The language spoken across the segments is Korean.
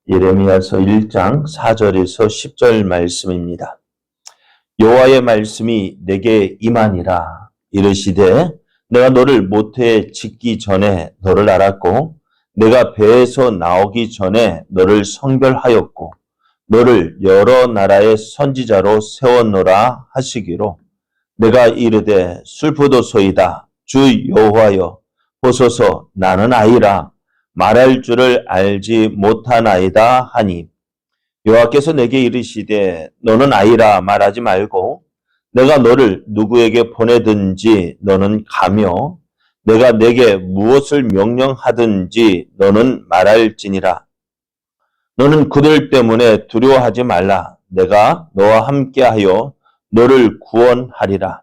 예레미야서 1장 4절에서 10절 말씀입니다. 여호와의 말씀이 내게 임하니라. 이르시되 내가 너를 모태에 짓기 전에 너를 알았고 내가 배에서 나오기 전에 너를 성별하였고 너를 여러 나라의 선지자로 세웠노라 하시기로 내가 이르되 슬프도소이다. 주 여호와여 보소서 나는 아이라 말할 줄을 알지 못하나이다 하니 여호와께서 내게 이르시되 너는 아이라 말하지 말고 내가 너를 누구에게 보내든지 너는 가며 내가 내게 무엇을 명령하든지 너는 말할지니라. 너는 그들 때문에 두려워하지 말라. 내가 너와 함께하여 너를 구원하리라.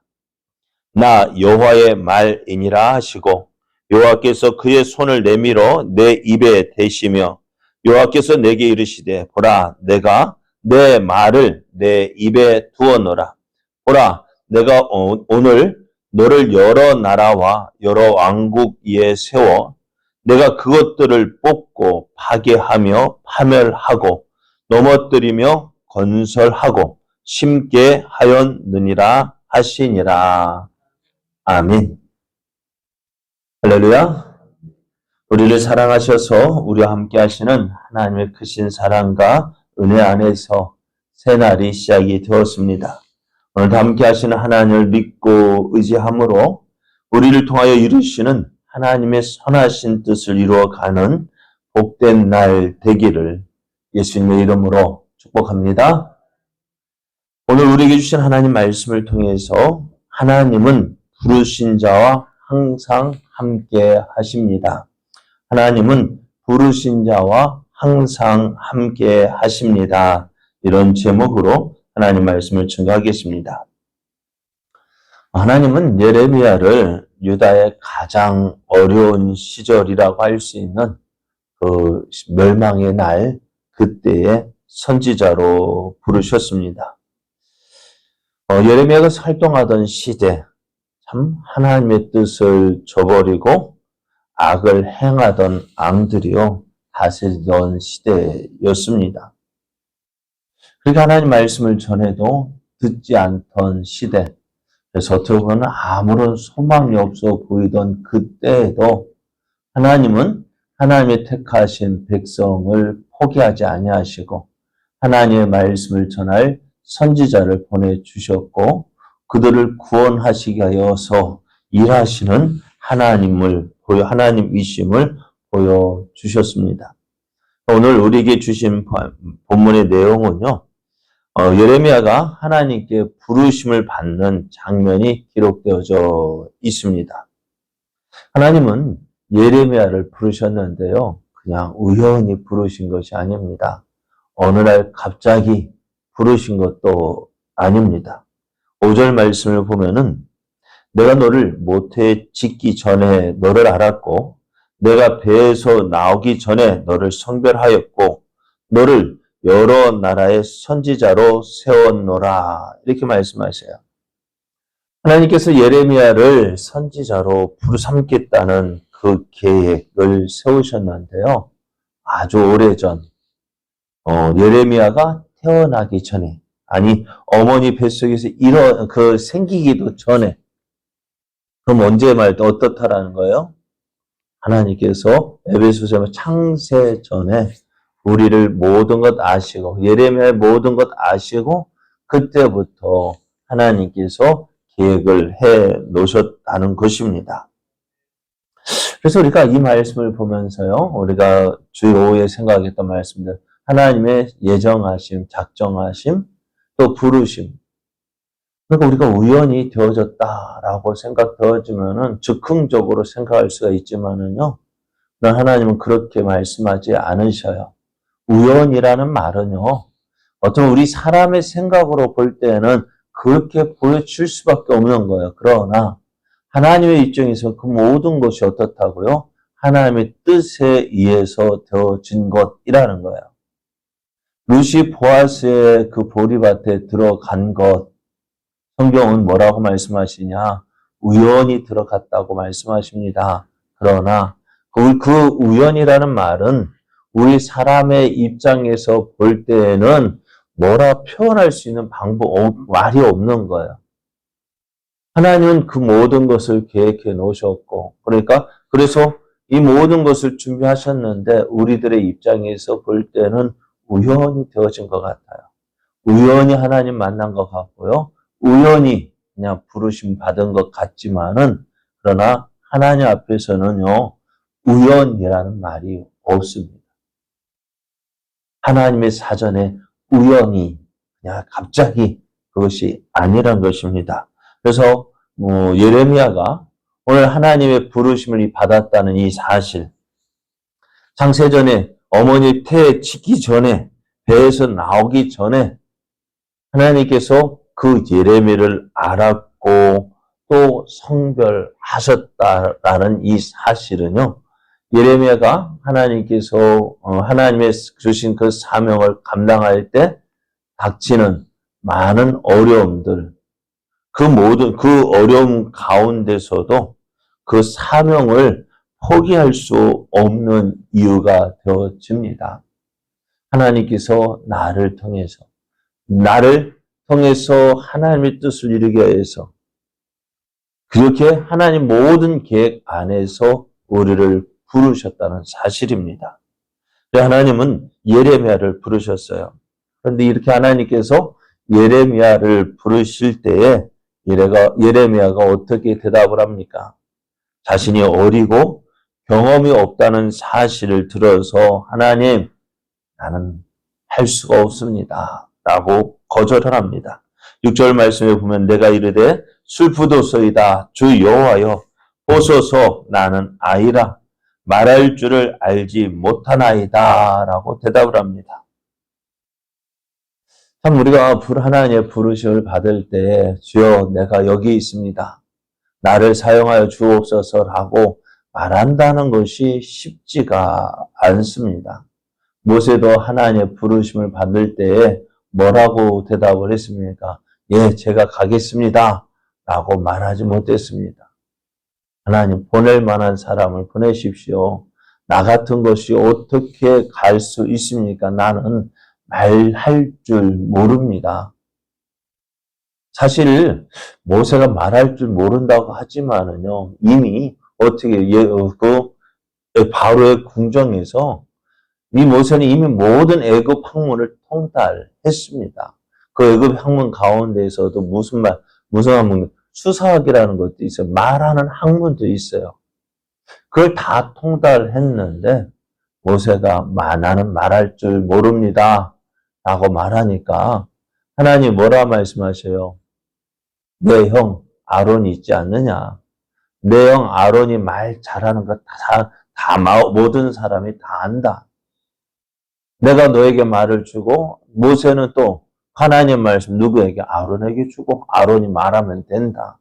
나 여호와의 말이니라 하시고 여호와께서 그의 손을 내밀어 내 입에 대시며 여호와께서 내게 이르시되 보라 내가 내 말을 내 입에 두었노라. 보라 내가 오늘 너를 여러 나라와 여러 왕국 위에 세워 내가 그것들을 뽑고 파괴하며 파멸하고 넘어뜨리며 건설하고 심게 하였느니라 하시니라. 아멘. 할렐루야. 우리를 사랑하셔서 우리와 함께 하시는 하나님의 크신 사랑과 은혜 안에서 새날이 시작이 되었습니다. 오늘도 함께 하시는 하나님을 믿고 의지함으로 우리를 통하여 이루시는 하나님의 선하신 뜻을 이루어가는 복된 날 되기를 예수님의 이름으로 축복합니다. 오늘 우리에게 주신 하나님 말씀을 통해서 하나님은 부르신 자와 항상 함께 하십니다. 하나님은 부르신 자와 항상 함께 하십니다. 이런 제목으로 하나님 말씀을 증거하겠습니다. 하나님은 예레미야를 유다의 가장 어려운 시절이라고 할 수 있는 그 멸망의 날 그때의 선지자로 부르셨습니다. 예레미야가 활동하던 시대 참 하나님의 뜻을 저버리고 악을 행하던 앙들이요 다스리던 시대였습니다. 그러니까 하나님 말씀을 전해도 듣지 않던 시대, 그래서 어떻게 보면 아무런 소망이 없어 보이던 그때에도 하나님은 하나님의 택하신 백성을 포기하지 아니하시고 하나님의 말씀을 전할 선지자를 보내주셨고 그들을 구원하시게 하여서 일하시는 하나님이심을 보여주셨습니다. 오늘 우리에게 주신 본문의 내용은요, 예레미야가 하나님께 부르심을 받는 장면이 기록되어져 있습니다. 하나님은 예레미야를 부르셨는데요, 그냥 우연히 부르신 것이 아닙니다. 어느 날 갑자기 부르신 것도 아닙니다. 5절 말씀을 보면은 내가 너를 모태에 짓기 전에 너를 알았고 내가 배에서 나오기 전에 너를 성별하였고 너를 여러 나라의 선지자로 세웠노라. 이렇게 말씀하세요. 하나님께서 예레미야를 선지자로 부르삼겠다는 그 계획을 세우셨는데요. 아주 오래전 예레미야가 태어나기 전에 아니 어머니 뱃속에서 생기기도 전에 그럼 언제 말도 어떻다라는 거예요? 하나님께서 에베소서 창세 전에 우리를 모든 것 아시고 예레미야의 모든 것 아시고 그때부터 하나님께서 계획을 해 놓으셨다는 것입니다. 그래서 우리가 이 말씀을 보면서요. 우리가 주일 오후에 생각했던 말씀들 하나님의 예정하심, 작정하심, 또 부르심. 그러니까 우리가 우연히 되어졌다라고 생각되어지면은 즉흥적으로 생각할 수가 있지만은요. 하나님은 그렇게 말씀하지 않으셔요. 우연이라는 말은요. 어떤 우리 사람의 생각으로 볼 때는 그렇게 보여줄 수밖에 없는 거예요. 그러나 하나님의 입장에서 그 모든 것이 어떻다고요? 하나님의 뜻에 의해서 되어진 것이라는 거예요. 루시 보아스의 그 보리밭에 들어간 것, 성경은 뭐라고 말씀하시냐? 우연히 들어갔다고 말씀하십니다. 그러나 그 우연이라는 말은 우리 사람의 입장에서 볼 때에는 뭐라 표현할 수 있는 말이 없는 거예요. 하나님은 그 모든 것을 계획해 놓으셨고, 그래서 이 모든 것을 준비하셨는데, 우리들의 입장에서 볼 때는 우연히 되어진 것 같아요. 우연히 하나님 만난 것 같고요. 우연히 그냥 부르심 받은 것 같지만은, 그러나 하나님 앞에서는요, 우연이라는 말이 없습니다. 하나님의 사전에 우연히, 그냥 갑자기 그것이 아니란 것입니다. 그래서 예레미야가 오늘 하나님의 부르심을 받았다는 이 사실, 창세전에 어머니 태에 짓기 전에, 배에서 나오기 전에 하나님께서 그 예레미야를 알았고 또 성별하셨다라는 이 사실은요, 예레미야가 하나님께서 하나님의 주신 그 사명을 감당할 때 닥치는 많은 어려움들, 그 어려움 가운데서도 그 사명을 포기할 수 없는 이유가 되어집니다. 하나님께서 나를 통해서 하나님의 뜻을 이루기 위해서, 그렇게 하나님 모든 계획 안에서 우리를 부르셨다는 사실입니다. 하나님은 예레미야를 부르셨어요. 그런데 이렇게 하나님께서 예레미야를 부르실 때에 예레미야가 어떻게 대답을 합니까? 자신이 어리고 경험이 없다는 사실을 들어서 하나님, 나는 할 수가 없습니다 라고 거절을 합니다. 6절 말씀에 보면 내가 이르되 슬프도소이다 주 여호와여 보소서 나는 아이라 말할 줄을 알지 못하나이다 라고 대답을 합니다. 참 우리가 하나님의 부르심을 받을 때 주여 내가 여기 있습니다, 나를 사용하여 주옵소서라고 말한다는 것이 쉽지가 않습니다. 모세도 하나님의 부르심을 받을 때에 뭐라고 대답을 했습니까? 예, 제가 가겠습니다 라고 말하지 못했습니다. 하나님, 보낼 만한 사람을 보내십시오. 나 같은 것이 어떻게 갈 수 있습니까? 나는 말할 줄 모릅니다. 사실 모세가 말할 줄 모른다고 하지만은요, 이미 바로의 궁정에서 이 모세는 이미 모든 애굽 학문을 통달했습니다. 그 애굽 학문 가운데에서도 무슨 학문, 수사학이라는 것도 있어요. 말하는 학문도 있어요. 그걸 다 통달했는데 모세가 나는 말할 줄 모릅니다 라고 말하니까 하나님 뭐라 말씀하셔요? 내 형 아론이 있지 않느냐? 내 형 아론이 말 잘하는 거 모든 사람이 다 안다. 내가 너에게 말을 주고 모세는 또 하나님 말씀 누구에게? 아론에게 주고 아론이 말하면 된다.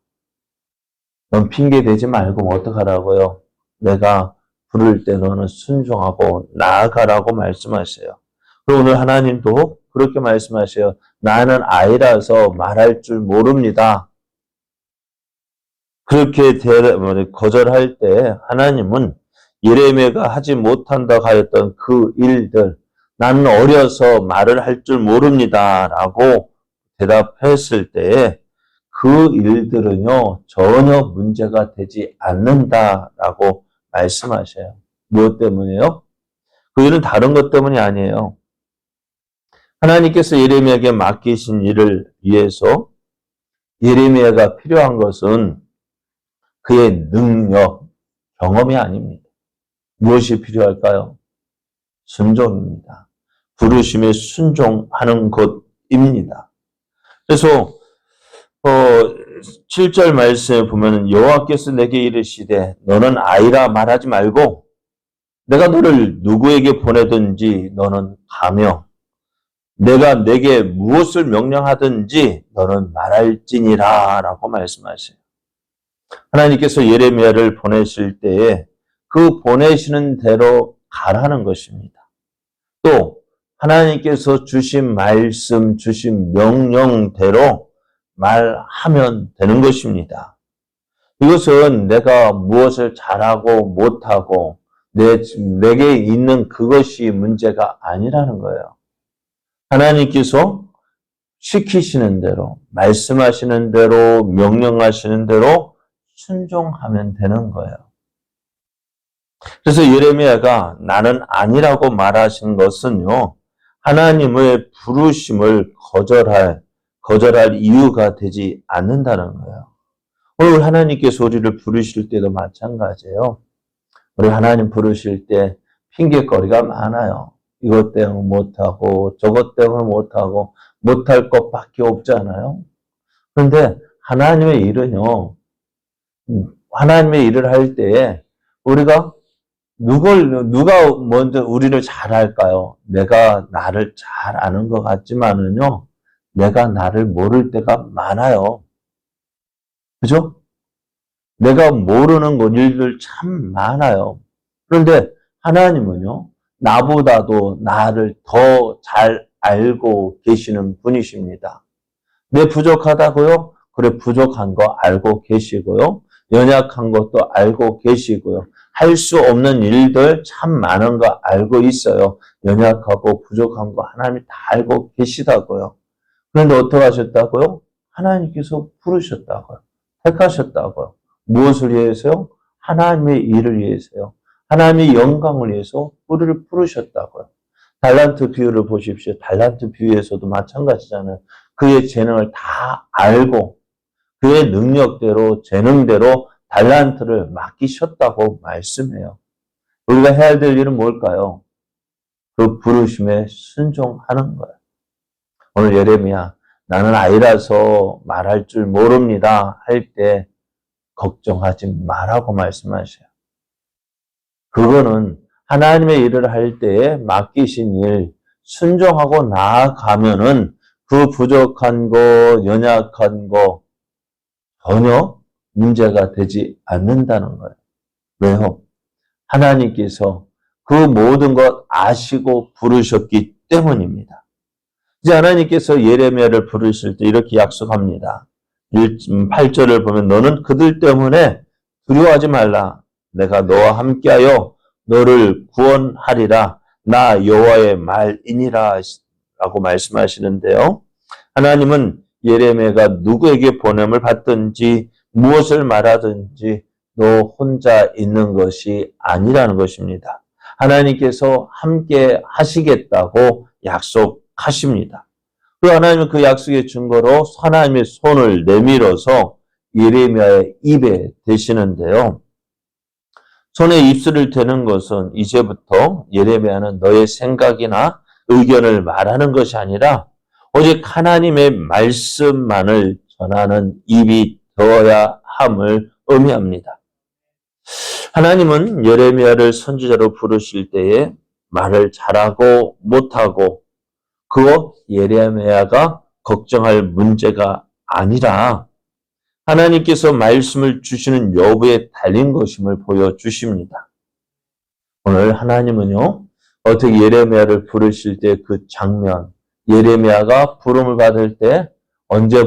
넌 핑계 대지 말고 어떡하라고요? 내가 부를 때 너는 순종하고 나아가라고 말씀하세요. 그리고 오늘 하나님도 그렇게 말씀하세요. 나는 아이라서 말할 줄 모릅니다. 그렇게 거절할 때 하나님은 예레미야가 하지 못한다고 하였던 그 일들, 나는 어려서 말을 할 줄 모릅니다 라고 대답했을 때에 그 일들은요 전혀 문제가 되지 않는다라고 말씀하셔요. 무엇 때문에요? 그 일은 다른 것 때문이 아니에요. 하나님께서 예레미야에게 맡기신 일을 위해서 예레미야가 필요한 것은 그의 능력, 경험이 아닙니다. 무엇이 필요할까요? 순종입니다. 부르심에 순종하는 것입니다. 그래서 7절 말씀에 보면 여호와께서 내게 이르시되 너는 아이라 말하지 말고 내가 너를 누구에게 보내든지 너는 가며 내가 내게 무엇을 명령하든지 너는 말할지니라 라고 말씀하세요. 하나님께서 예레미야를 보내실 때에 그 보내시는 대로 가라는 것입니다. 또 하나님께서 주신 말씀, 주신 명령대로 말하면 되는 것입니다. 이것은 내가 무엇을 잘하고 못하고 내게 있는 그것이 문제가 아니라는 거예요. 하나님께서 시키시는 대로, 말씀하시는 대로, 명령하시는 대로 순종하면 되는 거예요. 그래서 예레미야가 나는 아니라고 말하신 것은요, 하나님의 부르심을 거절할 이유가 되지 않는다는 거예요. 오늘 하나님께서 우리를 부르실 때도 마찬가지예요. 우리 하나님 부르실 때 핑계거리가 많아요. 이것 때문에 못하고 저것 때문에 못하고 못할 것밖에 없잖아요. 그런데 하나님의 일은요. 하나님의 일을 할 때에 우리가 누가 먼저 우리를 잘 알까요? 내가 나를 잘 아는 것 같지만은요. 내가 나를 모를 때가 많아요. 그죠? 내가 모르는 일들 참 많아요. 그런데 하나님은요, 나보다도 나를 더 잘 알고 계시는 분이십니다. 내 부족하다고요? 그래, 부족한 거 알고 계시고요. 연약한 것도 알고 계시고요. 할 수 없는 일들 참 많은 거 알고 있어요. 연약하고 부족한 거 하나님이 다 알고 계시다고요. 그런데 어떻게 하셨다고요? 하나님께서 부르셨다고요. 택하셨다고요. 무엇을 위해서요? 하나님의 일을 위해서요. 하나님의 영광을 위해서 우리를 부르셨다고요. 달란트 비유를 보십시오. 달란트 비유에서도 마찬가지잖아요. 그의 재능을 다 알고 그의 능력대로 재능대로 달란트를 맡기셨다고 말씀해요. 우리가 해야 될 일은 뭘까요? 그 부르심에 순종하는 거예요. 오늘 예레미야 나는 아이라서 말할 줄 모릅니다 할 때 걱정하지 말라고 말씀하셔요. 그거는 하나님의 일을 할 때에 맡기신 일 순종하고 나아가면은 그 부족한 거, 연약한 거 전혀 문제가 되지 않는다는 거예요. 왜요? 하나님께서 그 모든 것 아시고 부르셨기 때문입니다. 이제 하나님께서 예레미야를 부르실 때 이렇게 약속합니다. 8절을 보면 너는 그들 때문에 두려워하지 말라. 내가 너와 함께하여 너를 구원하리라. 나 여호와의 말이니라 라고 말씀하시는데요. 하나님은 예레미야가 누구에게 보냄을 받든지 무엇을 말하든지 너 혼자 있는 것이 아니라는 것입니다. 하나님께서 함께 하시겠다고 약속하십니다. 그 하나님은 그 약속의 증거로 하나님의 손을 내밀어서 예레미야의 입에 대시는데요. 손에 입술을 대는 것은 이제부터 예레미야는 너의 생각이나 의견을 말하는 것이 아니라 오직 하나님의 말씀만을 전하는 입이 되어야 함을 의미합니다. 하나님은 예레미야를 선지자로 부르실 때에 말을 잘하고 못하고 그거 예레미야가 걱정할 문제가 아니라 하나님께서 말씀을 주시는 여부에 달린 것임을 보여주십니다. 오늘 하나님은요, 어떻게 예레미야를 부르실 때 그 장면, 예레미야가 부름을 받을 때 언제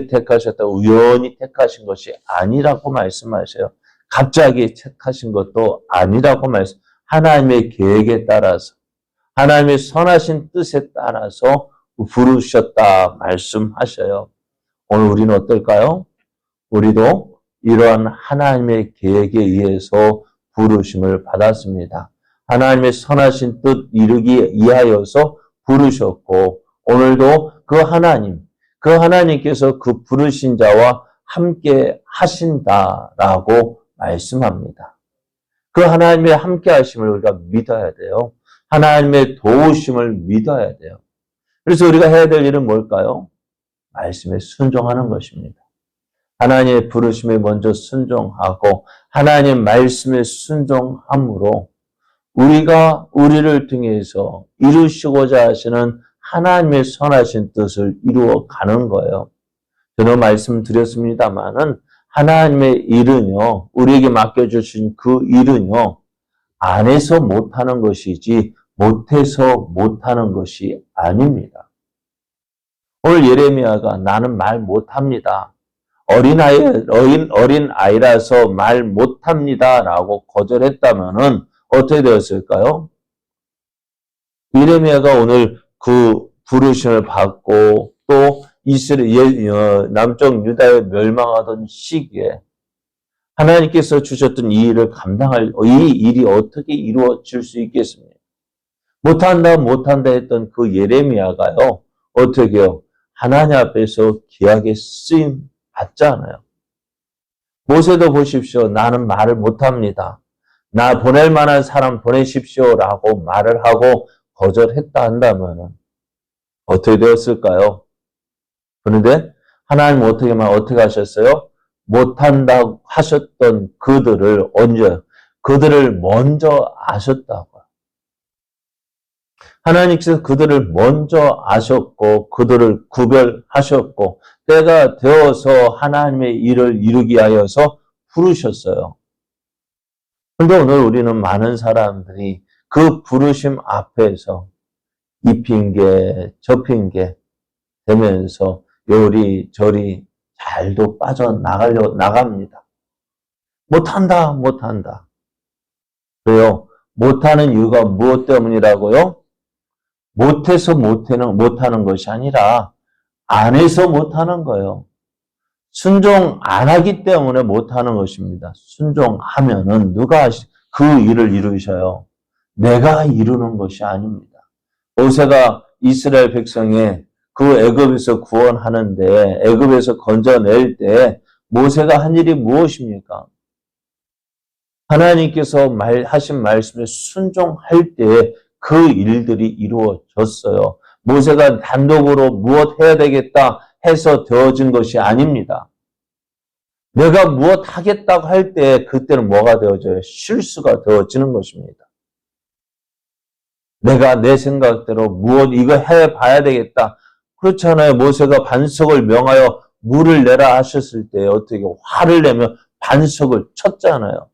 택하셨다, 우연히 택하신 것이 아니라고 말씀하셔요. 갑자기 택하신 것도 아니라고 하나님의 계획에 따라서, 하나님의 선하신 뜻에 따라서 부르셨다 말씀하셔요. 오늘 우리는 어떨까요? 우리도 이러한 하나님의 계획에 의해서 부르심을 받았습니다. 하나님의 선하신 뜻 이루기 위하여서 부르셨고 오늘도 그 하나님께서 그 부르신 자와 함께 하신다라고 말씀합니다. 그 하나님의 함께 하심을 우리가 믿어야 돼요. 하나님의 도우심을 믿어야 돼요. 그래서 우리가 해야 될 일은 뭘까요? 말씀에 순종하는 것입니다. 하나님의 부르심에 먼저 순종하고 하나님 말씀에 순종함으로 우리가 우리를 통해서 이루시고자 하시는 하나님의 선하신 뜻을 이루어 가는 거예요. 저는 말씀드렸습니다마는 하나님의 일은요, 우리에게 맡겨주신 그 일은요, 안에서 못하는 것이지 못해서 못하는 것이 아닙니다. 오늘 예레미야가 나는 말 못합니다. 어린 아이라서 말 못합니다. 라고 거절했다면은 어떻게 되었을까요? 예레미야가 오늘 그 부르심을 받고 또 이스라엘 남쪽 유다에 멸망하던 시기에 하나님께서 주셨던 이 일을 감당할 이 일이 어떻게 이루어질 수 있겠습니까? 못한다 했던 그 예레미야가요. 어떻게 해요? 하나님 앞에서 귀하게 쓰임 받잖아요. 모세도 보십시오. 나는 말을 못합니다. 나 보낼 만한 사람 보내십시오라고 말을 하고 거절했다 한다면 어떻게 되었을까요? 그런데 하나님 어떻게 하셨어요? 못한다고 하셨던 그들을 언제? 그들을 먼저 아셨다고요. 하나님께서 그들을 먼저 아셨고 그들을 구별하셨고 때가 되어서 하나님의 일을 이루기 위하여서 부르셨어요. 그런데 오늘 우리는 많은 사람들이 그 부르심 앞에서 이 핑계 저 핑계 되면서 요리저리 잘도 나갑니다. 못한다. 왜요? 못하는 이유가 무엇 때문이라고요? 못해서 못하는 것이 아니라 안 해서 못하는 거예요. 순종 안 하기 때문에 못하는 것입니다. 순종하면은 누가 그 일을 이루셔요? 내가 이루는 것이 아닙니다. 모세가 이스라엘 백성의 그 애굽에서 구원하는데 애굽에서 건져낼 때 모세가 한 일이 무엇입니까? 하나님께서 하신 말씀에 순종할 때 그 일들이 이루어졌어요. 모세가 단독으로 무엇 해야 되겠다 해서 되어진 것이 아닙니다. 내가 무엇 하겠다고 할 때 그때는 뭐가 되어져요? 실수가 되어지는 것입니다. 내가 내 생각대로 무엇 이거 해봐야 되겠다. 그렇잖아요. 모세가 반석을 명하여 물을 내라 하셨을 때 어떻게 화를 내며 반석을 쳤잖아요.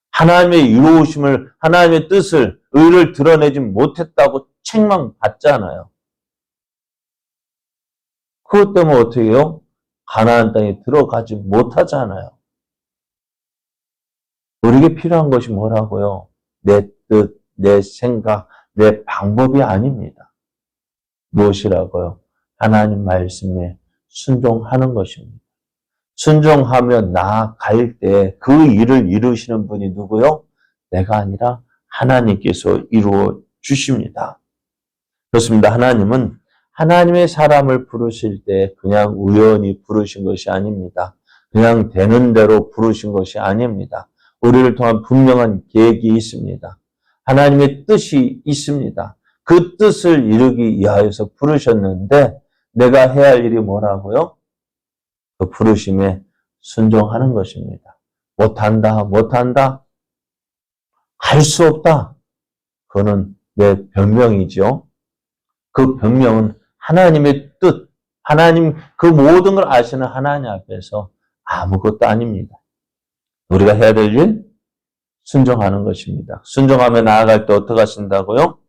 하나님의 이루어심을 하나님의 뜻을 의를 드러내지 못했다고 책망받잖아요. 그것 때문에 어떻게 해요? 가나안 땅에 들어가지 못하잖아요. 우리에게 필요한 것이 뭐라고요? 내 뜻, 내 생각, 내 방법이 아닙니다. 무엇이라고요? 하나님 말씀에 순종하는 것입니다. 순종하며 나아갈 때 그 일을 이루시는 분이 누구요? 내가 아니라 하나님께서 이루어 주십니다. 그렇습니다. 하나님은 하나님의 사람을 부르실 때 그냥 우연히 부르신 것이 아닙니다. 그냥 되는 대로 부르신 것이 아닙니다. 우리를 통한 분명한 계획이 있습니다. 하나님의 뜻이 있습니다. 그 뜻을 이루기 위하여서 부르셨는데 내가 해야 할 일이 뭐라고요? 그 부르심에 순종하는 것입니다. 못한다. 할 수 없다. 그거는 내 변명이죠. 그 변명은 하나님의 뜻, 하나님 그 모든 걸 아시는 하나님 앞에서 아무것도 아닙니다. 우리가 해야 될 일? 순종하는 것입니다. 순종하며 나아갈 때 어떻게 하신다고요?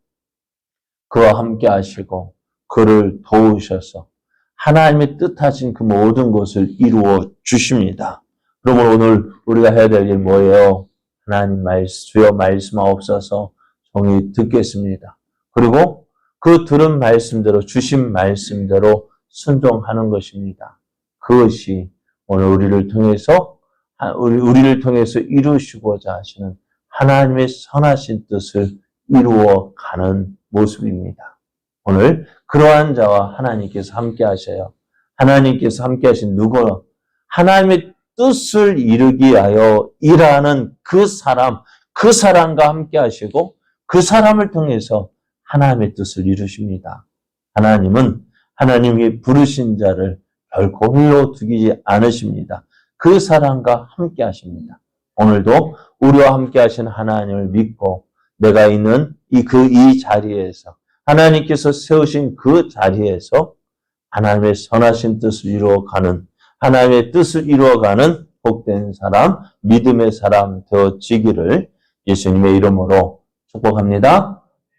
그와 함께 하시고 그를 도우셔서 하나님의 뜻하신 그 모든 것을 이루어 주십니다. 그러면 오늘 우리가 해야 될 일 뭐예요? 하나님 주여 말씀하옵소서 종이 듣겠습니다. 그리고 그 들은 말씀대로 주신 말씀대로 순종하는 것입니다. 그것이 오늘 우리를 통해서 이루시고자 하시는 하나님의 선하신 뜻을 이루어가는 모습입니다. 오늘 그러한 자와 하나님께서 함께 하셔요. 하나님께서 함께 하신 누구? 하나님의 뜻을 이루기 위하여 일하는 그 사람과 함께 하시고 그 사람을 통해서 하나님의 뜻을 이루십니다. 하나님은 하나님이 부르신 자를 결코 홀로 두지 않으십니다. 그 사람과 함께 하십니다. 오늘도 우리와 함께 하신 하나님을 믿고 내가 있는 이 자리에서 하나님께서 세우신 그 자리에서 하나님의 선하신 뜻을 이루어가는 하나님의 뜻을 이루어가는 복된 사람, 믿음의 사람 되어지기를 예수님의 이름으로 축복합니다.